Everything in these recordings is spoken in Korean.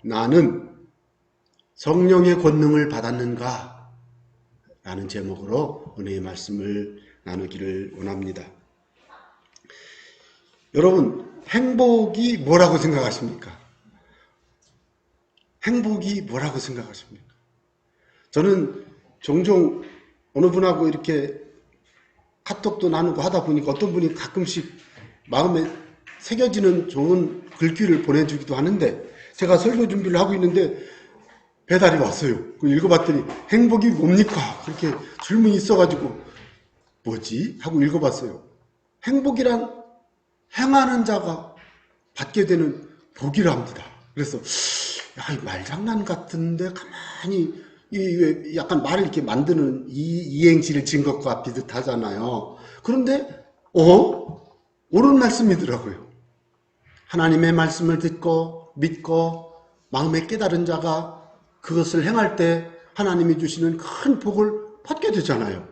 나는 성령의 권능을 받았는가? 라는 제목으로 은혜의 말씀을 나누기를 원합니다. 여러분, 행복이 뭐라고 생각하십니까? 행복이 뭐라고 생각하십니까? 저는 종종 어느 분하고 이렇게 카톡도 나누고 하다 보니까 어떤 분이 가끔씩 마음에 새겨지는 좋은 글귀를 보내주기도 하는데, 제가 설교 준비를 하고 있는데 배달이 왔어요. 읽어봤더니 행복이 뭡니까? 그렇게 질문이 있어가지고 뭐지? 하고 읽어봤어요. 행복이란 행하는 자가 받게 되는 복이랍니다. 그래서 야, 말장난 같은데 가만히 약간 말을 이렇게 만드는 이행시를 지은 것과 비슷하잖아요. 그런데 옳은 말씀이더라고요. 하나님의 말씀을 듣고 믿고 마음에 깨달은 자가 그것을 행할 때 하나님이 주시는 큰 복을 받게 되잖아요.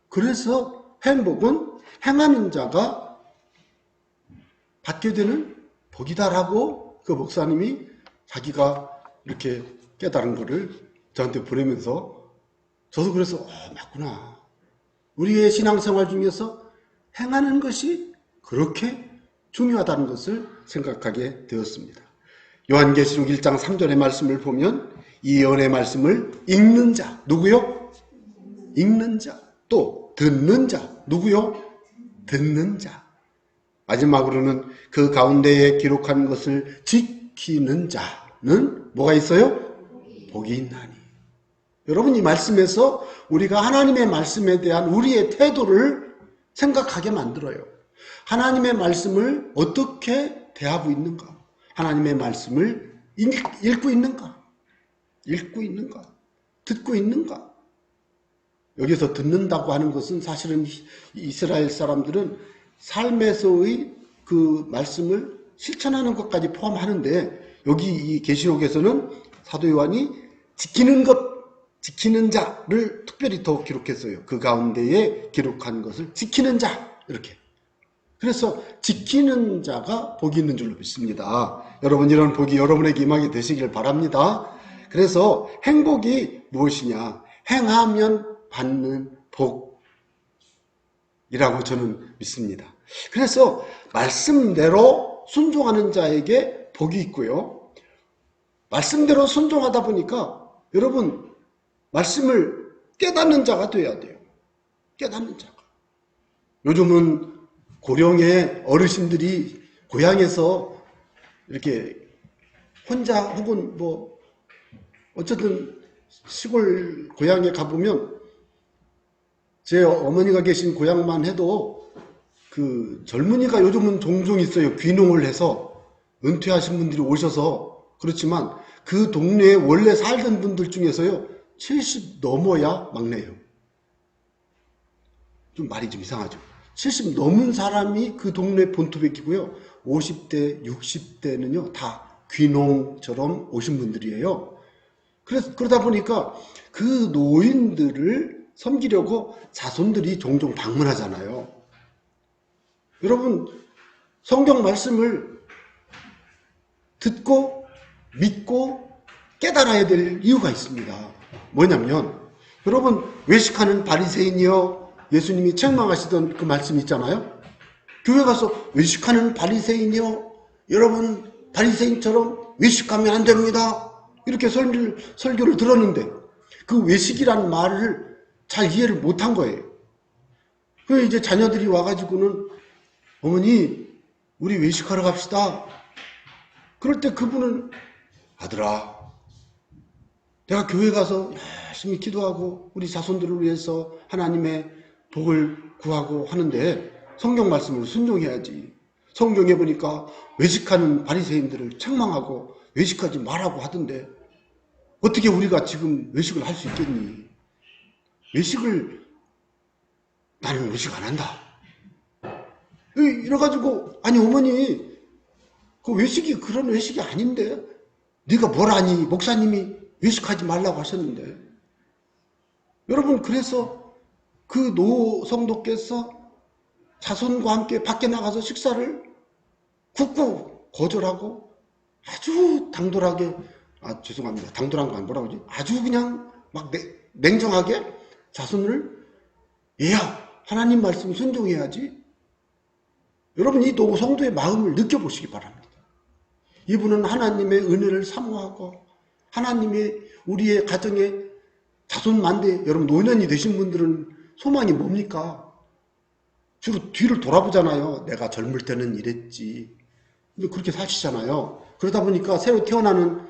그래서 행복은 행하는 자가 받게 되는 복이다라고 그 목사님이 자기가 이렇게 깨달은 거를 저한테 보내면서 저도 그래서 맞구나. 우리의 신앙생활 중에서 행하는 것이 그렇게 중요하다는 것을 생각하게 되었습니다. 요한계시록 1장 3절의 말씀을 보면 이 예언의 말씀을 읽는 자, 누구요? 읽는 자. 또 듣는 자, 누구요? 듣는 자. 마지막으로는 그 가운데에 기록한 것을 지키는 자는 뭐가 있어요? 복이 있나니. 여러분, 이 말씀에서 우리가 하나님의 말씀에 대한 우리의 태도를 생각하게 만들어요. 하나님의 말씀을 어떻게 대하고 있는가? 하나님의 말씀을 읽고 있는가? 읽고 있는가? 듣고 있는가? 여기서 듣는다고 하는 것은 사실은 이스라엘 사람들은 삶에서의 그 말씀을 실천하는 것까지 포함하는데, 여기 이 계시록에서는 사도 요한이 지키는 것, 지키는 자를 특별히 더 기록했어요. 그 가운데에 기록한 것을 지키는 자, 이렇게. 그래서 지키는 자가 복이 있는 줄로 믿습니다. 여러분, 이런 복이 여러분에게 임하게 되시길 바랍니다. 그래서 행복이 무엇이냐? 행하면 받는 복이라고 저는 믿습니다. 그래서 말씀대로 순종하는 자에게 복이 있고요. 말씀대로 순종하다 보니까 여러분, 말씀을 깨닫는 자가 돼야 돼요. 깨닫는 자가. 요즘은 고령의 어르신들이 고향에서 이렇게 혼자 혹은 뭐 어쨌든 시골 고향에 가보면, 제 어머니가 계신 고향만 해도 그 젊은이가 요즘은 종종 있어요. 귀농을 해서 은퇴하신 분들이 오셔서. 그렇지만 그 동네에 원래 살던 분들 중에서요 70 넘어야 막내예요. 좀 말이 좀 이상하죠. 70 넘은 사람이 그 동네 본토백이고요. 50대, 60대는요 다 귀농처럼 오신 분들이에요. 그러다 보니까 그 노인들을 섬기려고 자손들이 종종 방문하잖아요. 여러분, 성경 말씀을 듣고 믿고 깨달아야 될 이유가 있습니다. 뭐냐면, 여러분, 외식하는 바리새인이요, 예수님이 책망하시던 그 말씀 있잖아요. 교회 가서 외식하는 바리새인이요, 여러분 바리새인처럼 외식하면 안 됩니다, 이렇게 설교를 들었는데 그 외식이라는 말을 잘 이해를 못한 거예요. 그 이제 자녀들이 와가지고는 어머니 우리 외식하러 갑시다. 그럴 때 그분은 아들아, 내가 교회 가서 열심히 기도하고 우리 자손들을 위해서 하나님의 복을 구하고 하는데 성경 말씀을 순종해야지. 성경에 보니까 외식하는 바리새인들을 책망하고 외식하지 말라고 하던데 어떻게 우리가 지금 외식을 할 수 있겠니? 나는 외식 안 한다. 이래가지고, 아니 어머니 그 외식이 그런 외식이 아닌데 네가 뭘 아니? 목사님이 외식하지 말라고 하셨는데. 여러분, 그래서 그 노성도께서 자손과 함께 밖에 나가서 식사를 굳고 거절하고 아주 당돌하게, 죄송합니다. 당돌한 거 뭐라고 하지? 아주 그냥 막 냉정하게 자손을, 얘야, 하나님 말씀 순종해야지. 여러분, 이 노성도의 마음을 느껴보시기 바랍니다. 이분은 하나님의 은혜를 사모하고 하나님의 우리의 가정에 자손 만대, 여러분 노년이 되신 분들은 소망이 뭡니까? 주로 뒤를 돌아보잖아요. 내가 젊을 때는 이랬지. 근데 그렇게 사시잖아요. 그러다 보니까 새로 태어나는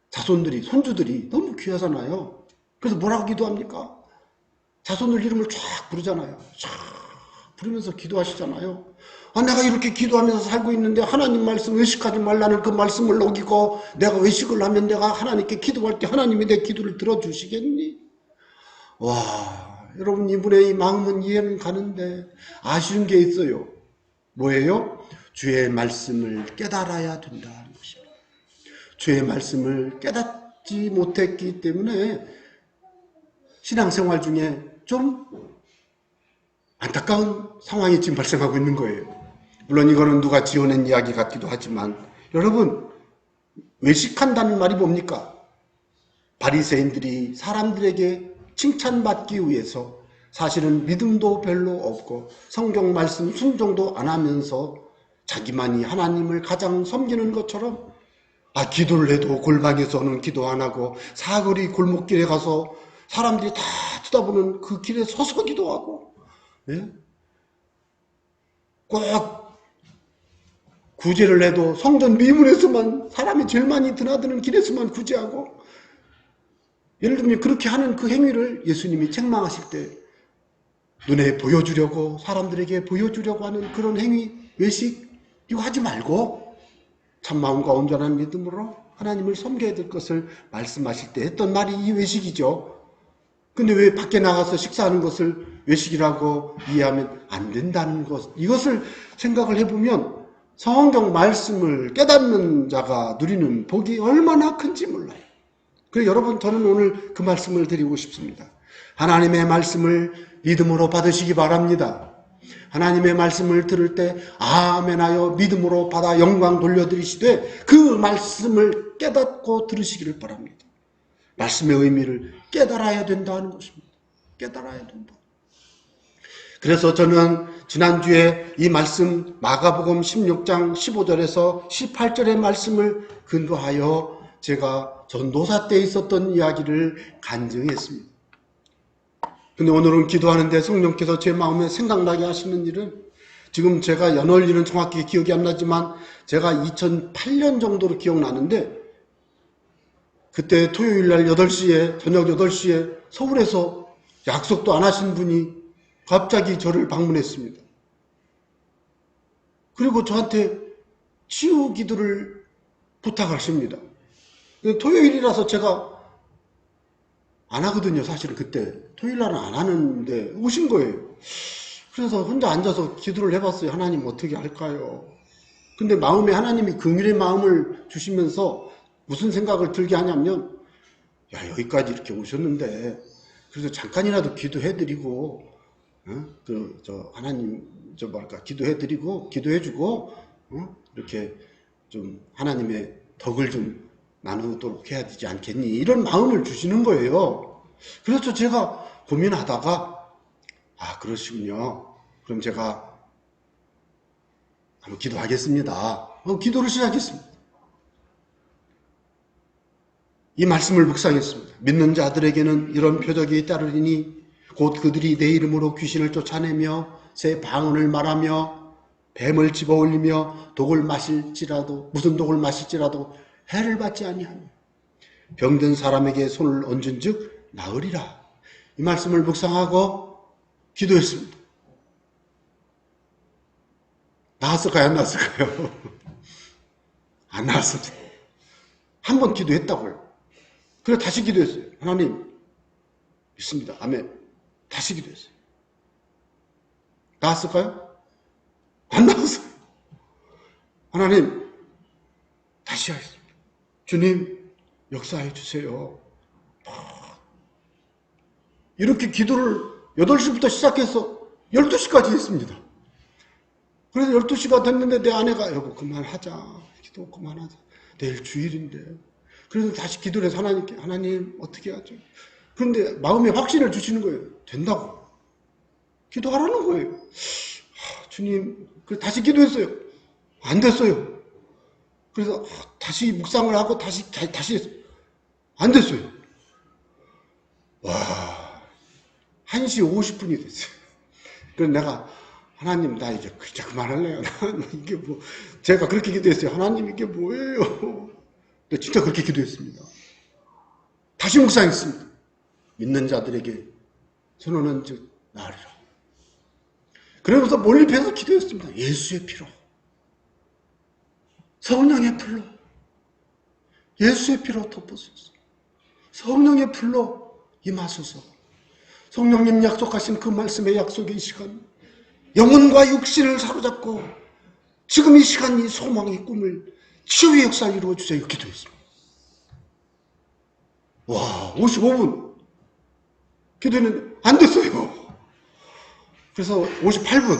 자손들이, 손주들이 너무 귀하잖아요. 그래서 뭐라고 기도합니까? 자손들 이름을 쫙 부르잖아요. 쫙 부르면서 기도하시잖아요. 내가 이렇게 기도하면서 살고 있는데 하나님 말씀 외식하지 말라는 그 말씀을 어기고 내가 외식을 하면 내가 하나님께 기도할 때 하나님이 내 기도를 들어주시겠니? 와, 여러분, 이분의 이 마음은 이해는 가는데 아쉬운 게 있어요. 뭐예요? 주의 말씀을 깨달아야 된다는 것입니다. 주의 말씀을 깨닫지 못했기 때문에 신앙생활 중에 좀 안타까운 상황이 지금 발생하고 있는 거예요. 물론 이거는 누가 지어낸 이야기 같기도 하지만, 여러분, 외식한다는 말이 뭡니까? 바리새인들이 사람들에게 칭찬받기 위해서 사실은 믿음도 별로 없고 성경 말씀 순종도 안 하면서 자기만이 하나님을 가장 섬기는 것처럼, 기도를 해도 골방에서는 기도 안 하고 사거리 골목길에 가서 사람들이 다 쳐다보는 그 길에 서서 기도하고, 예? 꼭 구제를 해도 성전 미문에서만, 사람이 제일 많이 드나드는 길에서만 구제하고, 예를 들면 그렇게 하는 그 행위를 예수님이 책망하실 때 눈에 보여주려고, 사람들에게 보여주려고 하는 그런 행위, 외식, 이거 하지 말고 참마음과 온전한 믿음으로 하나님을 섬겨야 될 것을 말씀하실 때 했던 말이 이 외식이죠. 근데 왜 밖에 나가서 식사하는 것을 외식이라고 이해하면 안 된다는 것, 이것을 생각을 해보면 성경 말씀을 깨닫는 자가 누리는 복이 얼마나 큰지 몰라요. 그래서 여러분, 저는 오늘 그 말씀을 드리고 싶습니다. 하나님의 말씀을 믿음으로 받으시기 바랍니다. 하나님의 말씀을 들을 때 아멘하여 믿음으로 받아 영광 돌려드리시되 그 말씀을 깨닫고 들으시기를 바랍니다. 말씀의 의미를 깨달아야 된다는 것입니다. 깨달아야 된다. 그래서 저는 지난주에 이 말씀 마가복음 16장 15절에서 18절의 말씀을 근거하여 제가 전도사 때 있었던 이야기를 간증했습니다. 근데 오늘은 기도하는데 성령께서 제 마음에 생각나게 하시는 일은, 지금 제가 연월일은 정확히 기억이 안 나지만 제가 2008년 정도로 기억나는데, 그때 토요일날 8시에, 저녁 8시에 서울에서 약속도 안 하신 분이 갑자기 저를 방문했습니다. 그리고 저한테 치유 기도를 부탁하십니다. 토요일이라서 제가 안 하거든요. 사실은 그때 토요일날은 안 하는데 오신 거예요. 그래서 혼자 앉아서 기도를 해봤어요. 하나님 어떻게 할까요? 근데 마음에 하나님이 긍휼의 마음을 주시면서 무슨 생각을 들게 하냐면, 여기까지 이렇게 오셨는데 그래서 잠깐이라도 기도해드리고, 하나님 기도해드리고 기도해주고, 이렇게 좀 하나님의 덕을 좀 나누도록 해야 되지 않겠니? 이런 마음을 주시는 거예요. 그래서 제가 고민하다가, 그러시군요. 그럼 제가 한번 기도하겠습니다. 기도를 시작했습니다. 이 말씀을 묵상했습니다. 믿는 자들에게는 이런 표적이 따르리니 곧 그들이 내 이름으로 귀신을 쫓아내며 새 방언을 말하며 뱀을 집어올리며 무슨 독을 마실지라도 해를 받지 아니하며 병든 사람에게 손을 얹은 즉 나으리라. 이 말씀을 묵상하고 기도했습니다. 나았을까요? 안 나았을까요? 안 나았습니다. 한 번 기도했다고요. 그래서 다시 기도했어요. 하나님 믿습니다. 아멘. 다시 기도했어요. 나았을까요? 안 나왔어요. 하나님 다시 하겠습니다. 주님 역사해 주세요. 이렇게 기도를 8시부터 시작해서 12시까지 했습니다. 그래서 12시가 됐는데 내 아내가, 여보 그만하자. 기도 그만하자. 내일 주일인데. 그래서 다시 기도를 해서 하나님께, 하나님 어떻게 하죠? 그런데 마음에 확신을 주시는 거예요. 된다고. 기도하라는 거예요. 주님, 다시 기도했어요. 안 됐어요. 그래서 다시 묵상을 하고 다시 했어요. 안 됐어요. 와, 1시 50분이 됐어요. 그래서 내가, 하나님, 나 이제 그만할래요. 이게 뭐, 제가 그렇게 기도했어요. 하나님, 이게 뭐예요? 근데 진짜 그렇게 기도했습니다. 다시 묵상했습니다. 믿는 자들에게 선언은 즉 나으리라. 그러면서 몰입해서 기도했습니다. 예수의 피로, 성령의 불로, 예수의 피로 덮어주소서. 성령의 불로 임하소서. 성령님 약속하신 그 말씀의 약속의 시간, 영혼과 육신을 사로잡고 지금 이 시간 이 소망의 꿈을 치유의 역사를 이루어주세요. 기도했습니다. 와, 55분 기도했는데 안 됐어요. 그래서 58분.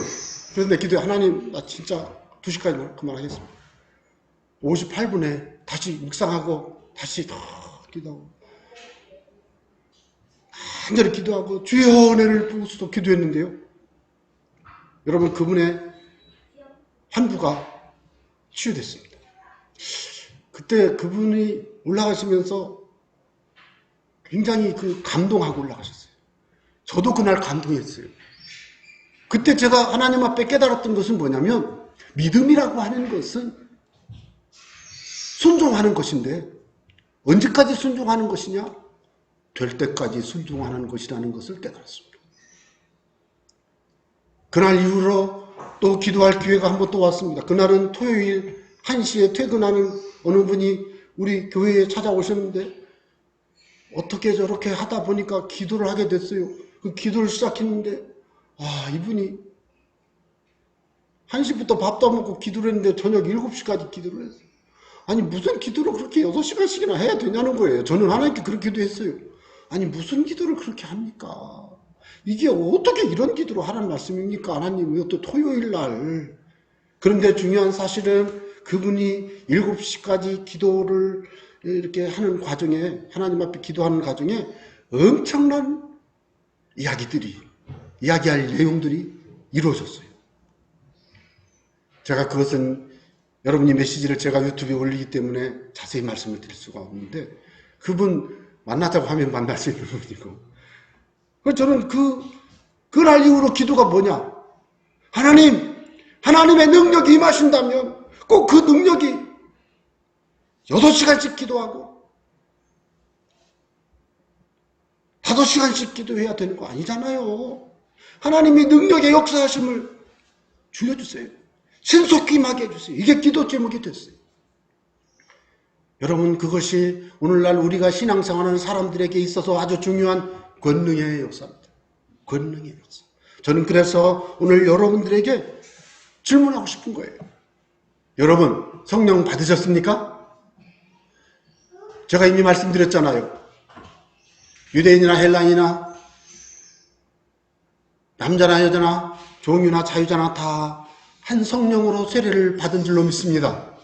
그래서 내 기도에 하나님, 나 진짜 2시까지 그만하겠습니다. 58분에 다시 묵상하고 다시 기도하고 간절히 기도하고 주여 은혜를 부어주소서 기도했는데요. 여러분, 그분의 환부가 치유됐습니다. 그때 그분이 올라가시면서 굉장히 감동하고 올라가셨어요. 저도 그날 감동했어요. 그때 제가 하나님 앞에 깨달았던 것은 뭐냐면, 믿음이라고 하는 것은 순종하는 것인데 언제까지 순종하는 것이냐? 될 때까지 순종하는 것이라는 것을 깨달았습니다. 그날 이후로 또 기도할 기회가 한 번 또 왔습니다. 그날은 토요일 1시에 퇴근하는 어느 분이 우리 교회에 찾아오셨는데 어떻게 저렇게 하다 보니까 기도를 하게 됐어요. 그 기도를 시작했는데 이분이 1시부터 밥도 안 먹고 기도를 했는데 저녁 7시까지 기도를 했어요. 아니 무슨 기도를 그렇게 6시간씩이나 해야 되냐는 거예요. 저는 하나님께 그렇게 기도했어요. 아니 무슨 기도를 그렇게 합니까? 이게 어떻게 이런 기도로 하라는 말씀입니까? 하나님 왜 또 토요일 날. 그런데 중요한 사실은 그분이 7시까지 기도를 이렇게 하는 과정에, 하나님 앞에 기도하는 과정에 엄청난 이야기할 내용들이 이루어졌어요. 제가 그것은 여러분이 메시지를 제가 유튜브에 올리기 때문에 자세히 말씀을 드릴 수가 없는데, 그분 만나자고 하면 만날 수 있는 분이고, 저는 그날 이후로 기도가 뭐냐? 하나님의 능력이 임하신다면 꼭 그 능력이 8시간씩 기도하고 5시간씩 기도해야 되는 거 아니잖아요. 하나님이 능력의 역사하심을 줄여주세요. 신속히 임하게 해주세요. 이게 기도 제목이 됐어요. 여러분, 그것이 오늘날 우리가 신앙생활하는 사람들에게 있어서 아주 중요한 권능의 역사입니다. 권능의 역사. 저는 그래서 오늘 여러분들에게 질문하고 싶은 거예요. 여러분, 성령 받으셨습니까? 제가 이미 말씀드렸잖아요. 유대인이나 헬라인이나 남자나 여자나 종유나 자유자나 다 한 성령으로 세례를 받은 줄로 믿습니다.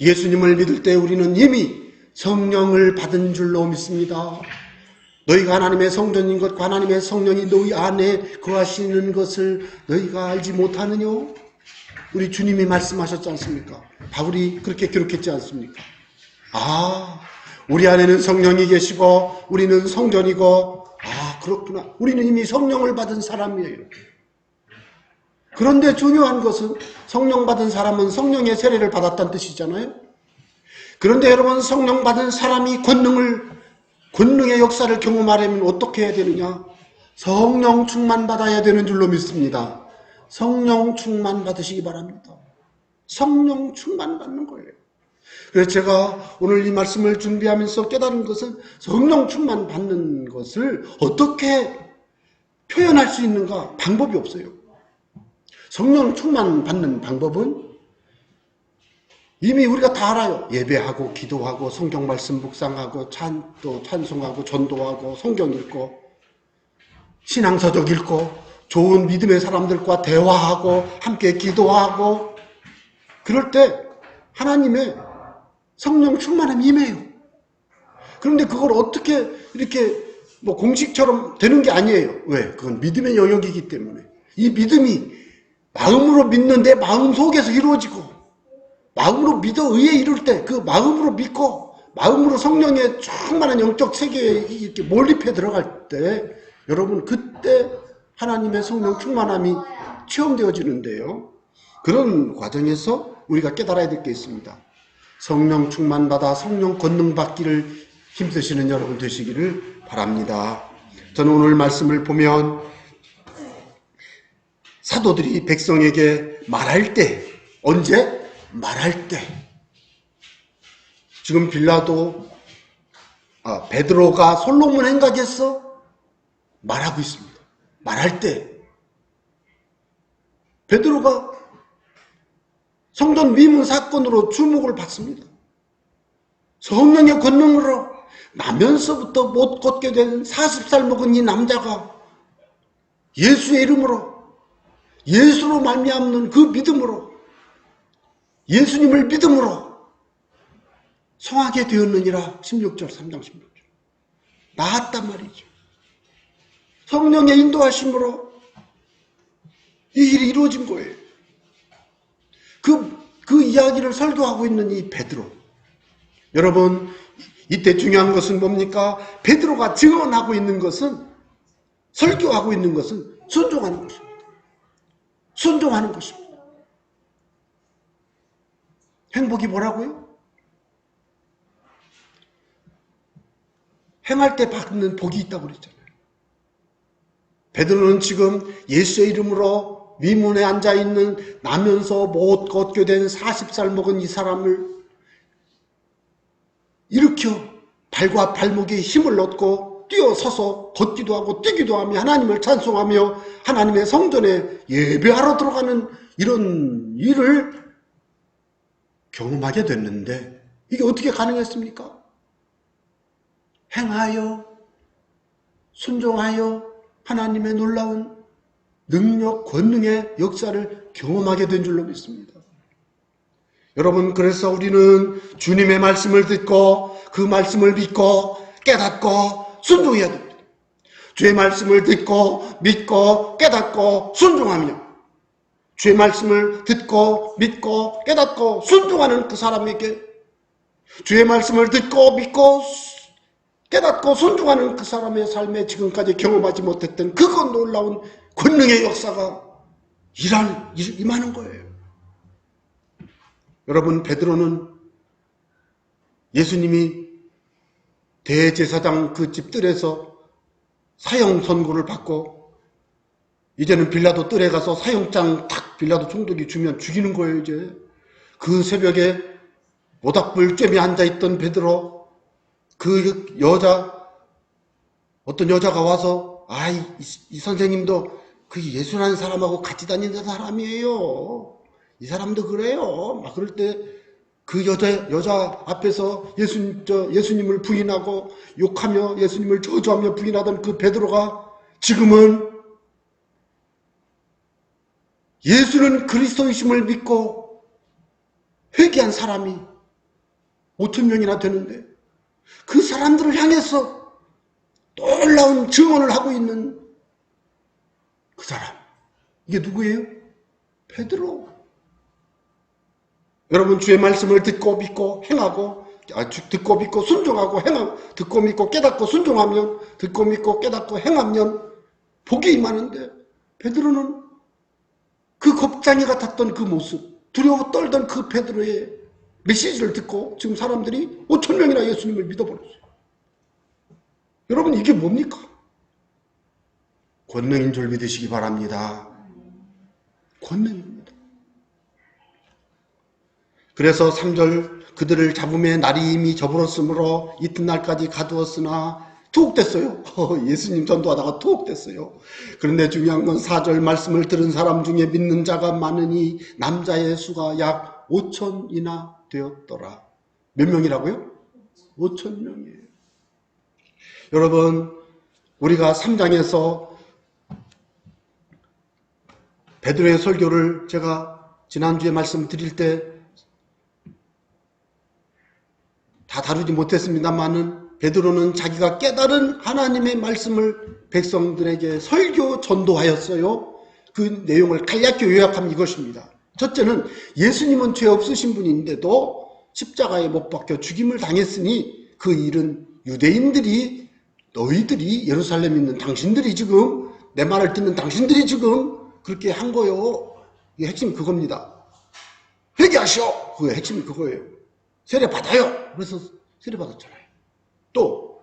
예수님을 믿을 때 우리는 이미 성령을 받은 줄로 믿습니다. 너희가 하나님의 성전인 것과 하나님의 성령이 너희 안에 거하시는 것을 너희가 알지 못하느냐? 우리 주님이 말씀하셨지 않습니까? 바울이 그렇게 기록했지 않습니까? 우리 안에는 성령이 계시고 우리는 성전이고, 그렇구나. 우리는 이미 성령을 받은 사람이에요. 그런데 중요한 것은 성령 받은 사람은 성령의 세례를 받았다는 뜻이잖아요. 그런데 여러분, 성령 받은 사람이 권능의 역사를 경험하려면 어떻게 해야 되느냐? 성령 충만 받아야 되는 줄로 믿습니다. 성령 충만 받으시기 바랍니다. 성령 충만 받는 거예요. 그래서 제가 오늘 이 말씀을 준비하면서 깨달은 것은 성령 충만 받는 것을 어떻게 표현할 수 있는가? 방법이 없어요. 성령 충만 받는 방법은 이미 우리가 다 알아요. 예배하고 기도하고 성경 말씀 묵상하고 또 찬송하고 전도하고 성경 읽고 신앙서적 읽고 좋은 믿음의 사람들과 대화하고 함께 기도하고, 그럴 때 하나님의 성령 충만함이 임해요. 그런데 그걸 어떻게 이렇게 뭐 공식처럼 되는 게 아니에요. 왜? 그건 믿음의 영역이기 때문에. 이 믿음이 마음으로 믿는 내 마음 속에서 이루어지고, 마음으로 믿어 의에 이룰 때 그 마음으로 믿고 마음으로 성령의 충만한 영적 세계에 이렇게 몰입해 들어갈 때 여러분 그때 하나님의 성령 충만함이 체험되어지는데요. 그런 과정에서 우리가 깨달아야 될 게 있습니다. 성령 충만받아 성령 권능 받기를 힘쓰시는 여러분 되시기를 바랍니다. 저는 오늘 말씀을 보면 사도들이 백성에게 말할 때, 언제? 말할 때. 지금 베드로가 솔로몬 행각에서 말하고 있습니다. 말할 때. 베드로가 성전 위문 사건으로 주목을 받습니다. 성령의 권능으로 나면서부터 못 걷게 된 40살 먹은 이 남자가 예수의 이름으로, 예수로 말미암는 그 믿음으로, 예수님을 믿음으로 성하게 되었느니라. 16절 3장 16절 나았단 말이죠. 성령의 인도하심으로 이 일이 이루어진 거예요. 그 이야기를 설교하고 있는 이 베드로. 여러분 이때 중요한 것은 뭡니까? 베드로가 증언하고 있는 것은, 설교하고 있는 것은 순종하는 것입니다. 순종하는 것입니다. 행복이 뭐라고요? 행할 때 받는 복이 있다고 그랬잖아요. 베드로는 지금 예수의 이름으로 위문에 앉아있는 나면서 못 걷게 된 40살 먹은 이 사람을 일으켜 발과 발목에 힘을 얻고 뛰어서서 걷기도 하고 뛰기도 하며 하나님을 찬송하며 하나님의 성전에 예배하러 들어가는 이런 일을 경험하게 됐는데 이게 어떻게 가능했습니까? 행하여 순종하여 하나님의 놀라운 능력, 권능의 역사를 경험하게 된 줄로 믿습니다. 여러분, 그래서 우리는 주님의 말씀을 듣고 그 말씀을 믿고 깨닫고 순종해야 됩니다. 주의 말씀을 듣고 믿고 깨닫고 순종하며 주의 말씀을 듣고 믿고 깨닫고 순종하는 그 사람에게, 주의 말씀을 듣고 믿고 깨닫고 순종하는 그 사람의 삶에 지금까지 경험하지 못했던 그건 놀라운 권능의 역사가 임하는 거예요. 여러분, 베드로는 예수님이 대제사장 그 집 뜰에서 사형 선고를 받고 이제는 빌라도 뜰에 가서 사형장 탁 빌라도 총독이 주면 죽이는 거예요. 이제 그 새벽에 모닥불 쬐며 앉아있던 베드로, 그 어떤 여자가 와서 이 선생님도 그 예수라는 사람하고 같이 다니는 사람이에요. 이 사람도 그래요. 막 그럴 때 그 여자 앞에서 예수님을 부인하고 욕하며 예수님을 저주하며 부인하던 그 베드로가 지금은 예수는 그리스도이심을 믿고 회개한 사람이 5,000명이나 되는데 그 사람들을 향해서 놀라운 증언을 하고 있는 그 사람, 이게 누구예요? 베드로. 여러분, 주의 말씀을 듣고 믿고 행하고, 듣고 믿고 순종하고 행하고, 듣고 믿고 깨닫고 순종하면, 듣고 믿고 깨닫고 행하면 복이 임하는데, 베드로는 그 겁장이 같았던 그 모습, 두려워 떨던 그 베드로의 메시지를 듣고 지금 사람들이 5,000명이나 예수님을 믿어버렸어요. 여러분, 이게 뭡니까? 권능인 줄 믿으시기 바랍니다. 권능입니다. 그래서 3절, 그들을 잡음에 날이 이미 저물었으므로 이튿날까지 가두었으나 투옥됐어요. 예수님 전도하다가 투옥됐어요. 그런데 중요한 건 4절 말씀을 들은 사람 중에 믿는 자가 많으니 남자의 수가 약 5,000이나 되었더라. 몇 명이라고요? 5,000명이에요. 여러분, 우리가 3장에서 베드로의 설교를 제가 지난주에 말씀드릴 때 다 다루지 못했습니다만은 베드로는 자기가 깨달은 하나님의 말씀을 백성들에게 설교 전도하였어요. 그 내용을 간략히 요약하면 이것입니다. 첫째는 예수님은 죄 없으신 분인데도 십자가에 못 박혀 죽임을 당했으니 그 일은 유대인들이 너희들이 예루살렘에 있는 당신들이 지금 내 말을 듣는 당신들이 지금 그렇게 한 거요. 이게 핵심이 그겁니다. 회개하시오. 그게 핵심이 그거예요. 세례 받아요. 그래서 세례 받았잖아요. 또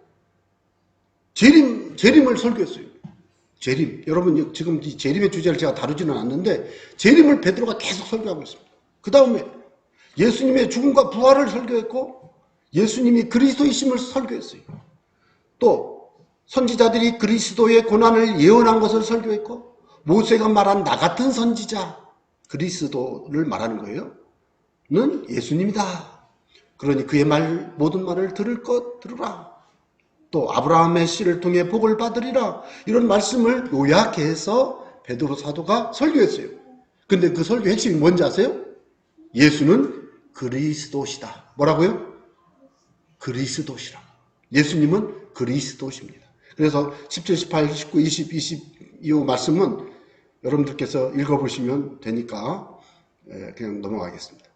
재림을 설교했어요. 재림. 여러분 지금 이 재림의 주제를 제가 다루지는 않는데 재림을 베드로가 계속 설교하고 있습니다. 그 다음에 예수님의 죽음과 부활을 설교했고 예수님이 그리스도이심을 설교했어요. 또 선지자들이 그리스도의 고난을 예언한 것을 설교했고 모세가 말한 나 같은 선지자 그리스도를 말하는 거예요. 는 예수님이다. 그러니 그의 모든 말을 들을 것 들으라. 또 아브라함의 씨를 통해 복을 받으리라. 이런 말씀을 요약해서 베드로 사도가 설교했어요. 근데 그 설교 핵심이 뭔지 아세요? 예수는 그리스도시다. 뭐라고요? 그리스도시라. 예수님은 그리스도십니다. 그래서 17, 18, 19, 20, 22 말씀은 여러분들께서 읽어보시면 되니까 그냥 넘어가겠습니다.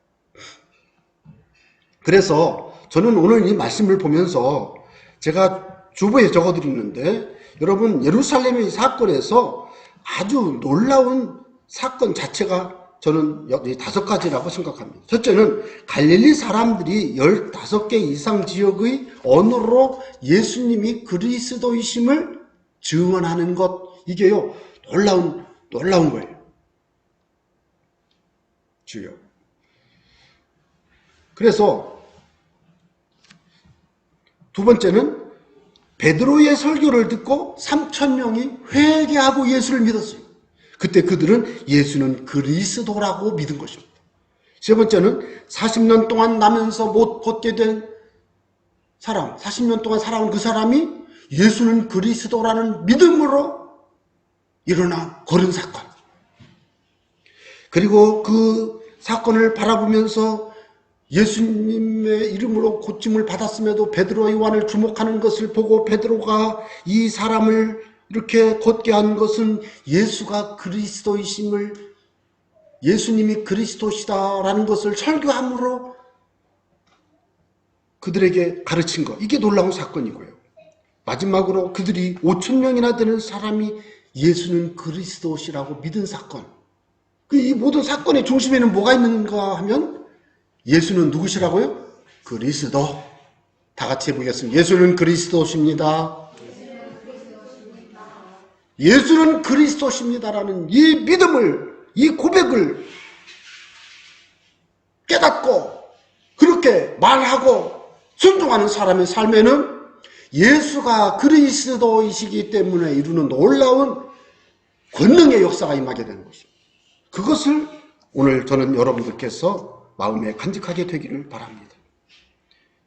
그래서 저는 오늘 이 말씀을 보면서 제가 주보에 적어드리는데 여러분 예루살렘의 사건에서 아주 놀라운 사건 자체가 저는 5가지라고 생각합니다. 첫째는 갈릴리 사람들이 15개 이상 지역의 언어로 예수님이 그리스도이심을 증언하는 것 이게요 놀라운 거예요. 주요. 그래서 두 번째는 베드로의 설교를 듣고 3,000명이 회개하고 예수를 믿었어요. 그때 그들은 예수는 그리스도라고 믿은 것입니다. 세 번째는 40년 동안 나면서 못 걷게 된 사람, 40년 동안 살아온 그 사람이 예수는 그리스도라는 믿음으로 일어나 걸은 사건. 그리고 그 사건을 바라보면서 예수님의 이름으로 고침을 받았음에도 베드로 요한을 주목하는 것을 보고 베드로가 이 사람을 이렇게 걷게 한 것은 예수가 그리스도이심을 예수님이 그리스도시다라는 것을 설교함으로 그들에게 가르친 것. 이게 놀라운 사건이고요. 마지막으로 그들이 5,000명이나 되는 사람이 예수는 그리스도시라고 믿은 사건. 이 모든 사건의 중심에는 뭐가 있는가 하면 예수는 누구시라고요? 그리스도. 다 같이 해보겠습니다. 예수는 그리스도십니다. 예수는 그리스도십니다라는 이 믿음을, 이 고백을 깨닫고 그렇게 말하고 순종하는 사람의 삶에는 예수가 그리스도이시기 때문에 이루는 놀라운 권능의 역사가 임하게 되는 것입니다. 그것을 오늘 저는 여러분들께서 마음에 간직하게 되기를 바랍니다.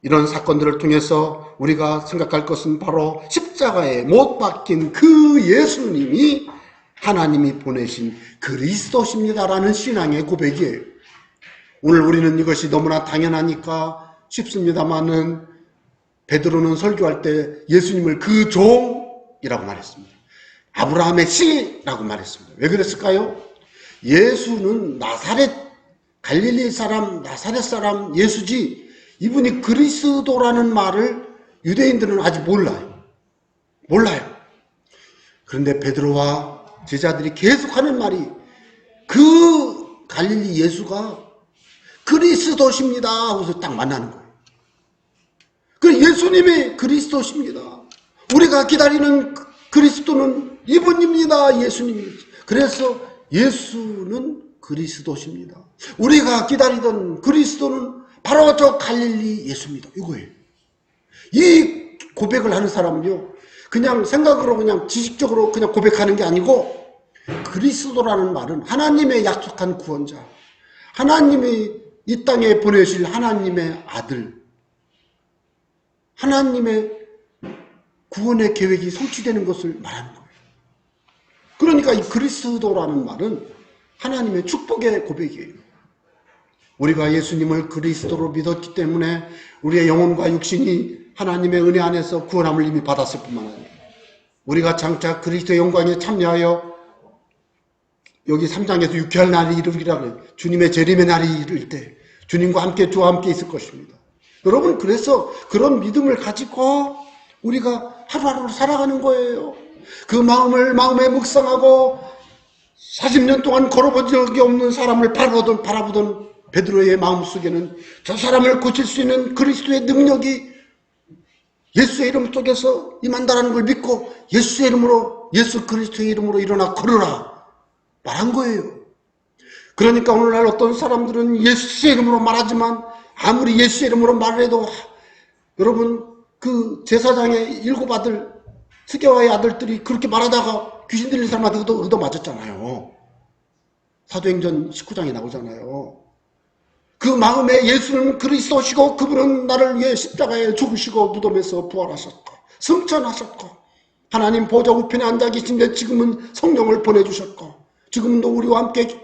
이런 사건들을 통해서 우리가 생각할 것은 바로 십자가에 못 박힌 그 예수님이 하나님이 보내신 그리스도십니다라는 신앙의 고백이에요. 오늘 우리는 이것이 너무나 당연하니까 쉽습니다만은 베드로는 설교할 때 예수님을 그 종이라고 말했습니다. 아브라함의 씨라고 말했습니다. 왜 그랬을까요? 예수는 갈릴리 사람, 나사렛 사람 예수지 이분이 그리스도라는 말을 유대인들은 아직 몰라요. 그런데 베드로와 제자들이 계속하는 말이 그 갈릴리 예수가 그리스도십니다 하고서 딱 만나는 거예요. 그 예수님이 그리스도십니다. 우리가 기다리는 그리스도는 이분입니다. 예수님이. 그래서 예수는 그리스도십니다. 우리가 기다리던 그리스도는 바로 저 갈릴리 예수입니다. 이거예요. 이 고백을 하는 사람은요, 그냥 생각으로 그냥 지식적으로 그냥 고백하는 게 아니고 그리스도라는 말은 하나님의 약속한 구원자, 하나님이 이 땅에 보내실 하나님의 아들, 하나님의 구원의 계획이 성취되는 것을 말하는 거예요. 그러니까 이 그리스도라는 말은 하나님의 축복의 고백이에요. 우리가 예수님을 그리스도로 믿었기 때문에 우리의 영혼과 육신이 하나님의 은혜 안에서 구원함을 이미 받았을 뿐만 아니라 우리가 장차 그리스도의 영광에 참여하여 여기 3장에서 유쾌할 날이 이르리라 그래요. 주님의 재림의 날이 이를 때 주님과 함께 주와 함께 있을 것입니다. 여러분, 그래서 그런 믿음을 가지고 우리가 하루하루 살아가는 거예요. 그 마음을 마음에 묵상하고 40년 동안 걸어본 적이 없는 사람을 바라보던 베드로의 마음속에는 저 사람을 고칠 수 있는 그리스도의 능력이 예수의 이름 속에서 임한다는 걸 믿고 예수의 이름으로, 예수 그리스도의 이름으로 일어나 걸으라 말한 거예요. 그러니까 오늘날 어떤 사람들은 예수의 이름으로 말하지만 아무리 예수의 이름으로 말을 해도 여러분, 그 제사장의 7 아들, 스게와의 아들들이 그렇게 말하다가 귀신 들린 사람한테 얻어맞았잖아요. 사도행전 19장에 나오잖아요. 그 마음에 예수는 그리스도시고 그분은 나를 위해 십자가에 죽으시고 무덤에서 부활하셨고 승천하셨고 하나님 보좌 우편에 앉아 계신데 지금은 성령을 보내주셨고 지금도 우리와 함께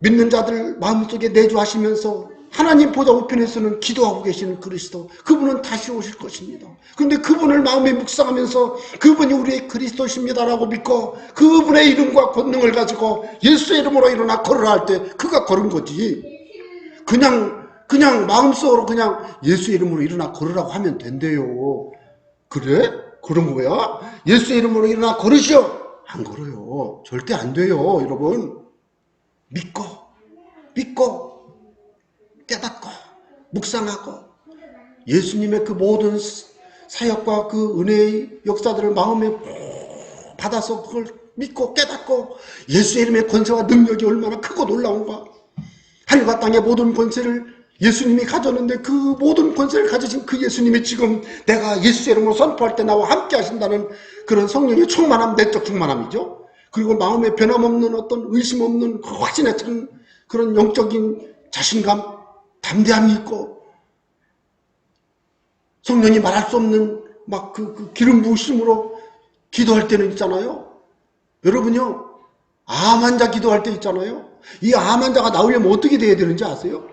믿는 자들 마음속에 내주하시면서 하나님 보좌 우편에서는 기도하고 계시는 그리스도, 그분은 다시 오실 것입니다. 그런데 그분을 마음에 묵상하면서 그분이 우리의 그리스도십니다라고 믿고 그분의 이름과 권능을 가지고 예수의 이름으로 일어나 걸으라 할 때 그가 걸은 거지. 그냥 마음속으로 그냥 예수의 이름으로 일어나 걸으라고 하면 된대요. 그래? 그런 거야? 예수의 이름으로 일어나 걸으시오. 안 걸어요. 절대 안 돼요, 여러분. 믿고 깨닫고 묵상하고 예수님의 그 모든 사역과 그 은혜의 역사들을 마음에 받아서 그걸 믿고 깨닫고 예수의 이름의 권세와 능력이 얼마나 크고 놀라운가. 하늘과 땅의 모든 권세를 예수님이 가졌는데 그 모든 권세를 가지신 그 예수님이 지금 내가 예수의 이름으로 선포할 때 나와 함께 하신다는 그런 성령의 충만함, 내적 충만함이죠. 그리고 마음에 변함없는 어떤 의심 없는 확신에 찬 그런 영적인 자신감, 담대함이 있고 성령이 말할 수 없는 막 그 기름 부으심으로 기도할 때는 있잖아요. 여러분요, 암 환자 기도할 때 있잖아요. 이 암 환자가 나오려면 어떻게 돼야 되는지 아세요?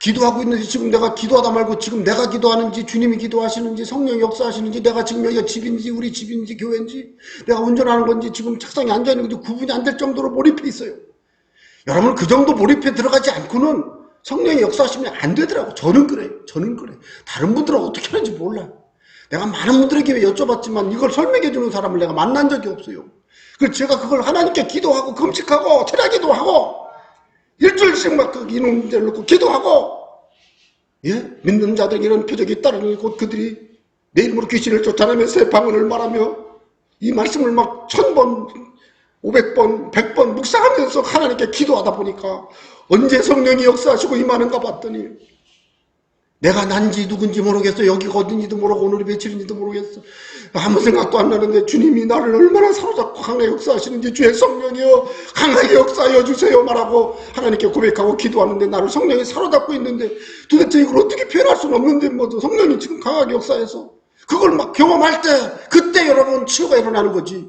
기도하고 있는지 지금 내가 기도하다 말고 지금 내가 기도하는지 주님이 기도하시는지 성령이 역사하시는지 내가 지금 여기가 집인지 우리 집인지 교회인지 내가 운전하는 건지 지금 책상에 앉아있는 건지 구분이 안 될 정도로 몰입해 있어요. 여러분, 그 정도 몰입해 들어가지 않고는 성령이 역사하시면 안 되더라고. 저는 그래요. 다른 분들은 어떻게 하는지 몰라요. 내가 많은 분들에게 여쭤봤지만 이걸 설명해 주는 사람을 내가 만난 적이 없어요. 그래서 제가 그걸 하나님께 기도하고 금식하고 철야기도 하고 일주일씩 막 그 이놈들 놓고 기도하고 믿는 자들에게 이런 표적이 있다는 곧 그들이 내 이름으로 귀신을 쫓아내며 새 방언을 말하며 이 말씀을 막 1000번 500번 100번 묵상하면서 하나님께 기도하다 보니까 언제 성령이 역사하시고 임하는가 봤더니 내가 난지 누군지 모르겠어. 여기가 어딘지도 모르고 오늘이 며칠인지도 모르겠어. 아무 생각도 안 나는데 주님이 나를 얼마나 사로잡고 강하게 역사하시는지 주의 성령이여 강하게 역사하여 주세요 말하고 하나님께 고백하고 기도하는데 나를 성령이 사로잡고 있는데 도대체 이걸 어떻게 표현할 수는 없는데 뭐 성령이 지금 강하게 역사해서 그걸 막 경험할 때 그때 여러분 치유가 일어나는 거지.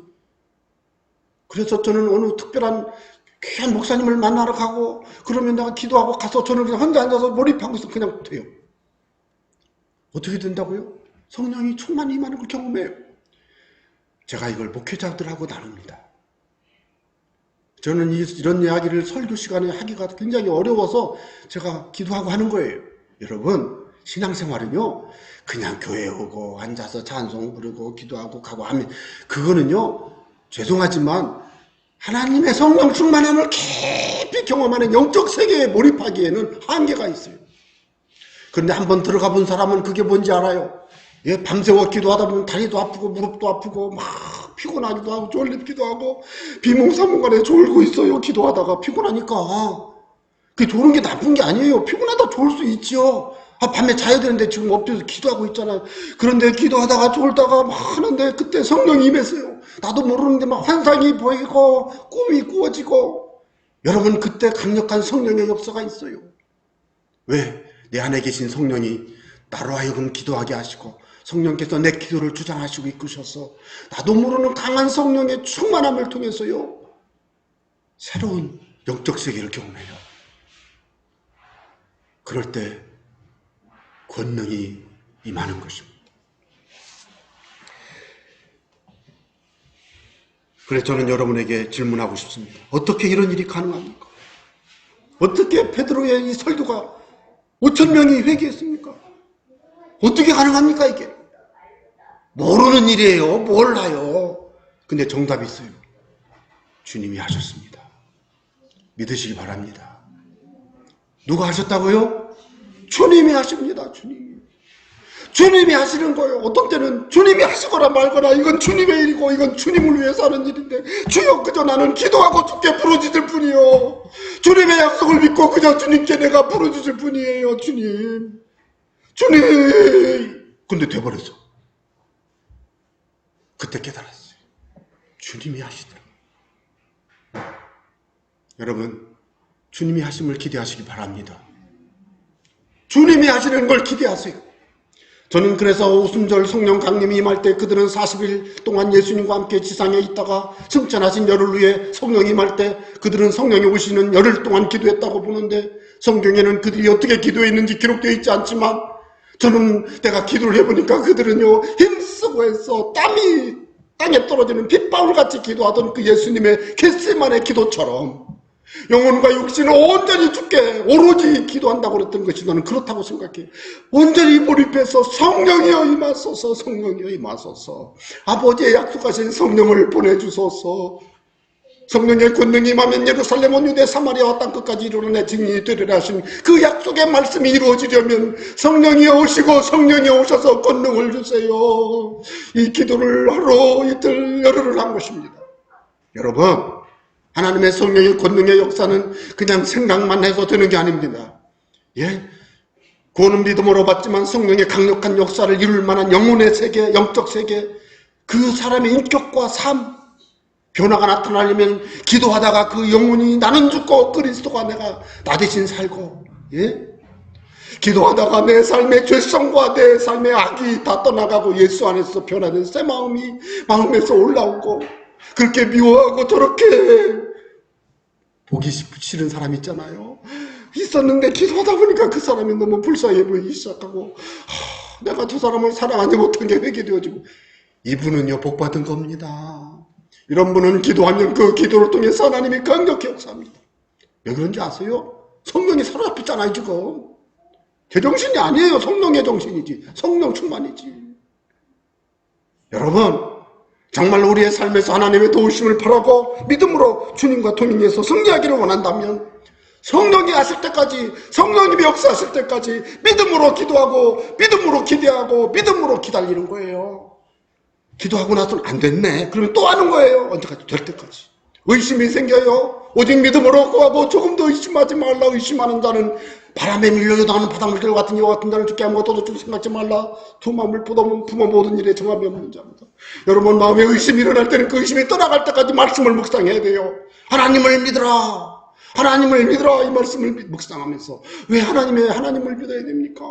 그래서 저는 어느 특별한 귀한 목사님을 만나러 가고 그러면 내가 기도하고 가서 저는 그냥 혼자 앉아서 몰입하고 있어 그냥 돼요. 어떻게 된다고요? 성령이 충만히 임하는 걸 경험해요. 제가 이걸 목회자들하고 나눕니다. 저는 이런 이야기를 설교 시간에 하기가 굉장히 어려워서 제가 기도하고 하는 거예요. 여러분, 신앙생활은요 그냥 교회에 오고 앉아서 찬송 부르고 기도하고 가고 하면 그거는요 죄송하지만 하나님의 성령 충만함을 깊이 경험하는 영적 세계에 몰입하기에는 한계가 있어요. 그런데 한번 들어가 본 사람은 그게 뭔지 알아요. 밤새워 기도하다 보면 다리도 아프고 무릎도 아프고 막 피곤하기도 하고 졸립기도 하고 비몽사몽간에 졸고 있어요. 기도하다가 피곤하니까. 그게 졸은 게 나쁜 게 아니에요. 피곤하다 졸 수 있지요. 밤에 자야 되는데 지금 엎드려서 기도하고 있잖아요. 그런데 기도하다가 졸다가 막 하는데 그때 성령이 임했어요. 나도 모르는데 막 환상이 보이고 꿈이 꾸어지고 여러분 그때 강력한 성령의 역사가 있어요. 왜? 내 안에 계신 성령이 나로 하여금 기도하게 하시고 성령께서 내 기도를 주장하시고 이끄셔서 나도 모르는 강한 성령의 충만함을 통해서요 새로운 영적 세계를 경험해요. 그럴 때 권능이 임하는 것입니다. 그래서 저는 여러분에게 질문하고 싶습니다. 어떻게 이런 일이 가능합니까? 어떻게 베드로의 이 설교가 5천 명이 회개했습니까? 어떻게 가능합니까 이게? 모르는 일이에요. 몰라요. 근데 정답이 있어요. 주님이 하셨습니다. 믿으시기 바랍니다. 누가 하셨다고요? 주님이 하십니다. 주님이 하시는 거예요. 어떤 때는 주님이 하시거나 말거나 이건 주님의 일이고 이건 주님을 위해서 하는 일인데 주여 그저 나는 기도하고 주께 부르짖을 뿐이요. 주님의 약속을 믿고 그저 주님께 내가 부르짖을 뿐이에요. 주님. 근데 돼버렸어. 그때 깨달았어요. 주님이 하시더라고요. 여러분, 주님이 하심을 기대하시기 바랍니다. 주님이 하시는 걸 기대하세요. 저는 그래서 오순절 성령 강림이 임할 때 그들은 40일 동안 예수님과 함께 지상에 있다가 승천하신 열흘 후에 성령이 임할 때 그들은 성령이 오시는 열흘 동안 기도했다고 보는데 성경에는 그들이 어떻게 기도했는지 기록되어 있지 않지만 저는 내가 기도를 해보니까 그들은요 힘쓰고 해서 땀이 땅에 떨어지는 빗방울같이 기도하던 그 예수님의 겟세마네 기도처럼 영혼과 육신을 온전히 주께 오로지 기도한다고 그랬던 것이 나는 그렇다고 생각해. 온전히 몰입해서 성령이여 임하소서, 성령이여 임하소서, 아버지의 약속하신 성령을 보내주소서. 성령의 권능이 임하면 예루살렘 온 유대 사마리아와 땅끝까지 이르러 증인이 되리라 하신 그 약속의 말씀이 이루어지려면 성령이 오시고 성령이 오셔서 권능을 주세요. 이 기도를 하루 이틀 열흘을 한 것입니다. 여러분, 하나님의 성령의 권능의 역사는 그냥 생각만 해서 되는 게 아닙니다. 예? 구원은 믿음으로 받지만 성령의 강력한 역사를 이룰 만한 영혼의 세계, 영적 세계, 그 사람의 인격과 삶, 변화가 나타나려면 기도하다가 그 영혼이 나는 죽고 그리스도가 나 대신 살고, 예? 기도하다가 내 삶의 죄성과 내 삶의 악이 다 떠나가고 예수 안에서 변화된 새 마음이 마음에서 올라오고 그렇게 미워하고 저렇게 보기 싫은 사람 있잖아요. 있었는데 기도하다 보니까 그 사람이 너무 불쌍해 보이기 시작하고 내가 저 사람을 사랑하지 못한 게 회개되어지고 이분은요 복받은 겁니다. 이런 분은 기도하면 그 기도를 통해서 하나님이 강력히 역사합니다. 왜 그런지 아세요? 성령이 사로잡혔잖아요 지금. 제정신이 아니에요. 성령의 정신이지. 성령 충만이지. 여러분, 정말로 우리의 삶에서 하나님의 도우심을 바라고 믿음으로 주님과 동행해서 승리하기를 원한다면 성령이 하실 때까지, 성령님이 역사하실 때까지 믿음으로 기도하고 믿음으로 기대하고 믿음으로 기다리는 거예요. 기도하고 나서는 안 됐네. 그러면 또 하는 거예요. 언제까지? 될 때까지. 의심이 생겨요. 오직 믿음으로 구하고 조금 더 의심하지 말라. 의심하는 자는 바람에 밀려요 나는 바닷물결 같은 이와 같은 자를 죽게 아무것도 얻어주고 생각지 말라. 두 마음을 품어 모든 일에 정함이 없는 자입니다. 여러분 마음에 의심이 일어날 때는 그 의심이 떠나갈 때까지 말씀을 묵상해야 돼요. 하나님을 믿으라. 하나님을 믿으라. 이 말씀을 묵상하면서 왜 하나님을 믿어야 됩니까?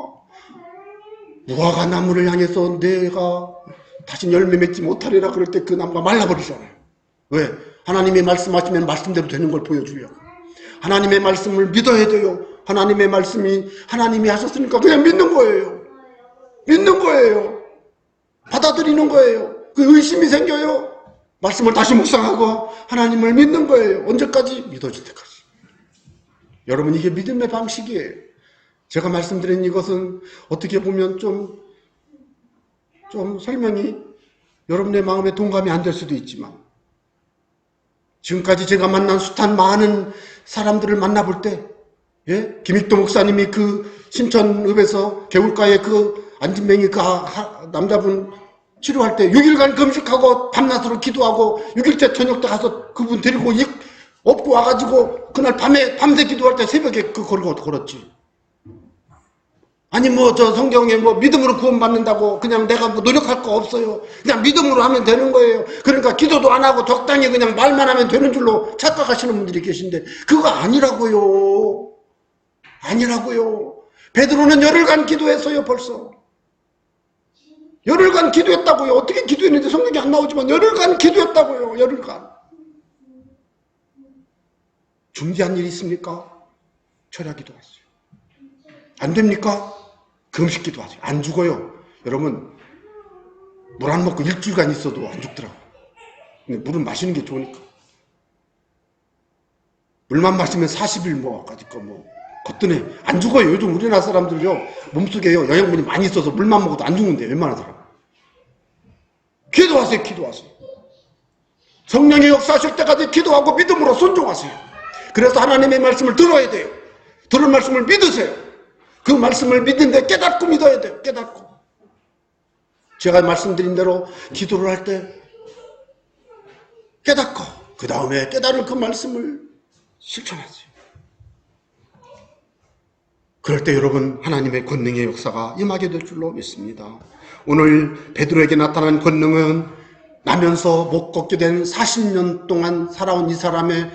무화과 나무를 향해서 내가 다시 열매 맺지 못하리라 그럴 때 그 나무가 말라버리잖아요. 왜? 하나님의 말씀하시면 말씀대로 되는 걸 보여주려고. 하나님의 말씀을 믿어야 돼요. 하나님의 말씀이 하나님이 하셨으니까 그냥 믿는 거예요. 믿는 거예요. 받아들이는 거예요. 그 의심이 생겨요. 말씀을 다시 묵상하고 하나님을 믿는 거예요. 언제까지? 믿어질 때까지. 여러분 이게 믿음의 방식이에요. 제가 말씀드린 이것은 어떻게 보면 좀 설명이 여러분의 마음에 동감이 안 될 수도 있지만 지금까지 제가 만난 숱한 많은 사람들을 만나볼 때 김익도 목사님이 그 신천읍에서 개울가에 그 안진뱅이 그 남자분 치료할 때 6일간 금식하고 밤낮으로 기도하고 6일째 저녁 때 가서 그분 데리고 업고 와가지고 그날 밤새 기도할 때 새벽에 그 걸었지. 아니 저 성경에 믿음으로 구원받는다고 그냥 내가 노력할 거 없어요. 그냥 믿음으로 하면 되는 거예요. 그러니까 기도도 안 하고 적당히 그냥 말만 하면 되는 줄로 착각하시는 분들이 계신데 그거 아니라고요. 아니라고요. 베드로는 열흘간 기도했어요. 벌써. 열흘간 기도했다고요. 어떻게 기도했는지 성경이 안 나오지만 열흘간 기도했다고요. 열흘간. 중지한 일이 있습니까? 철야 기도했어요. 안 됩니까? 금식 기도하세요. 안 죽어요. 여러분, 물 안 먹고 일주일간 있어도 안 죽더라고요. 근데 물은 마시는 게 좋으니까. 물만 마시면 40일 뭐까지 거 뭐 거뜬해. 안 죽어요. 요즘 우리나라 사람들요 몸속에요 영양분이 많이 있어서 물만 먹어도 안 죽는데 웬만한 사람. 기도하세요. 기도하세요. 성령의 역사하실 때까지 기도하고 믿음으로 순종하세요. 그래서 하나님의 말씀을 들어야 돼요. 들은 말씀을 믿으세요. 그 말씀을 믿는데 깨닫고 믿어야 돼요. 깨닫고. 제가 말씀드린 대로 기도를 할 때 깨닫고 그 다음에 깨달을 그 말씀을 실천하세요. 그럴 때 여러분 하나님의 권능의 역사가 임하게 될 줄로 믿습니다. 오늘 베드로에게 나타난 권능은 나면서 못 걷게 된 40년 동안 살아온 이 사람의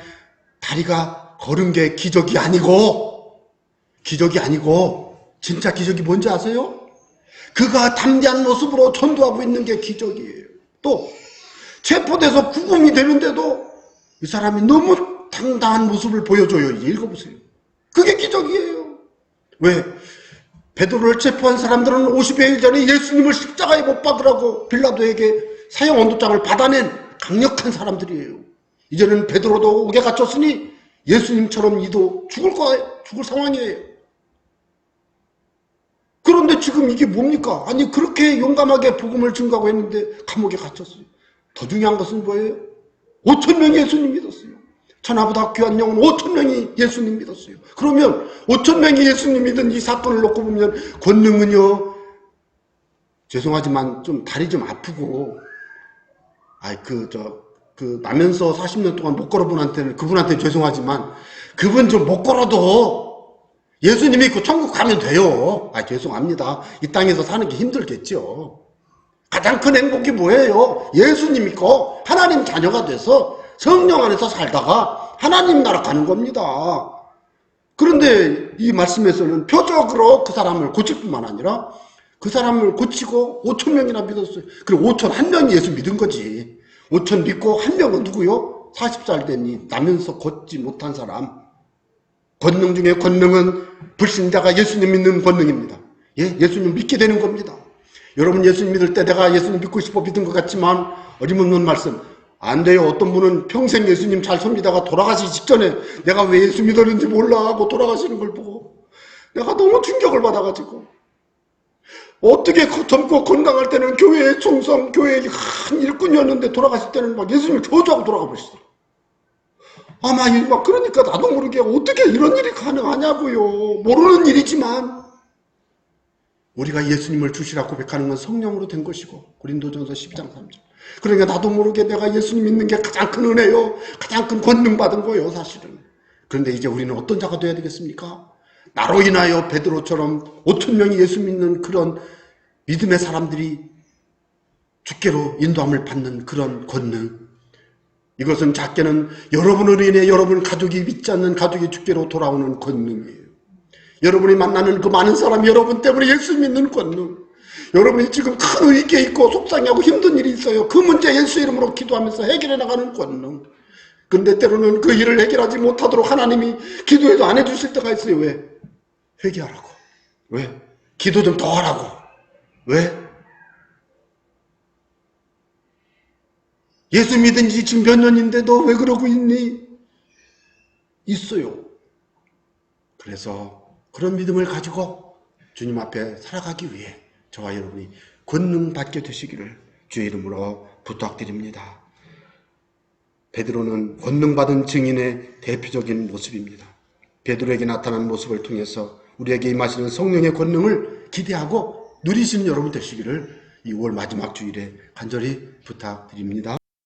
다리가 걸은 게 기적이 아니고 진짜 기적이 뭔지 아세요? 그가 담대한 모습으로 전도하고 있는 게 기적이에요. 또 체포돼서 구금이 되는데도 이 사람이 너무 당당한 모습을 보여줘요. 읽어보세요. 그게 기적이에요. 왜? 베드로를 체포한 사람들은 50여일 전에 예수님을 십자가에 못 박으라고 빌라도에게 사형 언도장을 받아낸 강력한 사람들이에요. 이제는 베드로도 옥에 갇혔으니 예수님처럼 이도 죽을 거예요. 죽을 상황이에요. 그런데 지금 이게 뭡니까? 아니 그렇게 용감하게 복음을 증거하고 했는데 감옥에 갇혔어요. 더 중요한 것은 뭐예요? 5,000명이 예수님 믿었어요. 천하보다 귀한 영혼 5,000명이 예수님 믿었어요. 그러면 5,000명이 예수님 믿은 이 사건을 놓고 보면 권능은요, 죄송하지만 좀 다리 좀 아프고 나면서 40년 동안 못 걸어본 그분한테는 죄송하지만 그분 좀 못 걸어도 예수님 믿고 천국 가면 돼요. 죄송합니다. 이 땅에서 사는 게 힘들겠죠. 가장 큰 행복이 뭐예요? 예수님 믿고 하나님 자녀가 돼서 성령 안에서 살다가 하나님 나라 가는 겁니다. 그런데 이 말씀에서는 표적으로 그 사람을 고칠 뿐만 아니라 그 사람을 고치고 5,000명이나 믿었어요. 그리고 5,001명이 예수 믿은 거지. 5,000 믿고 한 명은 누구요? 40살 되니 나면서 걷지 못한 사람. 권능 중에 권능은 불신자가 예수님 믿는 권능입니다. 예수님 믿게 되는 겁니다. 여러분 예수님 믿을 때 내가 예수님 믿고 싶어 믿은 것 같지만 어림없는 말씀 안 돼요. 어떤 분은 평생 예수님 잘 섬기다가 돌아가시기 직전에 내가 왜 예수 믿었는지 몰라 하고 돌아가시는 걸 보고 내가 너무 충격을 받아가지고 어떻게 젊고 건강할 때는 교회에 충성, 교회의 큰 일꾼이었는데 돌아가실 때는 막 예수님을 저주하고 돌아가 버리시더라고요. 그러니까 나도 모르게 어떻게 이런 일이 가능하냐고요. 모르는 일이지만 우리가 예수님을 주시라 고백하는 건 성령으로 된 것이고 고린도전서 12장 3절. 그러니까 나도 모르게 내가 예수님 믿는 게 가장 큰 은혜요. 가장 큰 권능 받은 거예요 사실은. 그런데 이제 우리는 어떤 자가 되어야 되겠습니까? 나로 인하여 베드로처럼 5,000명이 예수 믿는 그런 믿음의 사람들이 주께로 인도함을 받는 그런 권능. 이것은 작게는 여러분으로 인해 여러분 가족이 믿지 않는 가족이 주께로 돌아오는 권능이에요. 여러분이 만나는 그 많은 사람이 여러분 때문에 예수 믿는 권능. 여러분이 지금 큰 위기에 있고 속상해하고 힘든 일이 있어요. 그 문제 예수 이름으로 기도하면서 해결해 나가는 권능. 근데 때로는 그 일을 해결하지 못하도록 하나님이 기도해도 안 해주실 때가 있어요. 왜? 회개하라고. 왜? 기도 좀 더 하라고. 왜? 예수 믿은 지 지금 몇 년인데 너 왜 그러고 있니? 있어요. 그래서 그런 믿음을 가지고 주님 앞에 살아가기 위해 저와 여러분이 권능 받게 되시기를 주의 이름으로 부탁드립니다. 베드로는 권능 받은 증인의 대표적인 모습입니다. 베드로에게 나타난 모습을 통해서 우리에게 임하시는 성령의 권능을 기대하고 누리시는 여러분 되시기를 이 5월 마지막 주일에 간절히 부탁드립니다.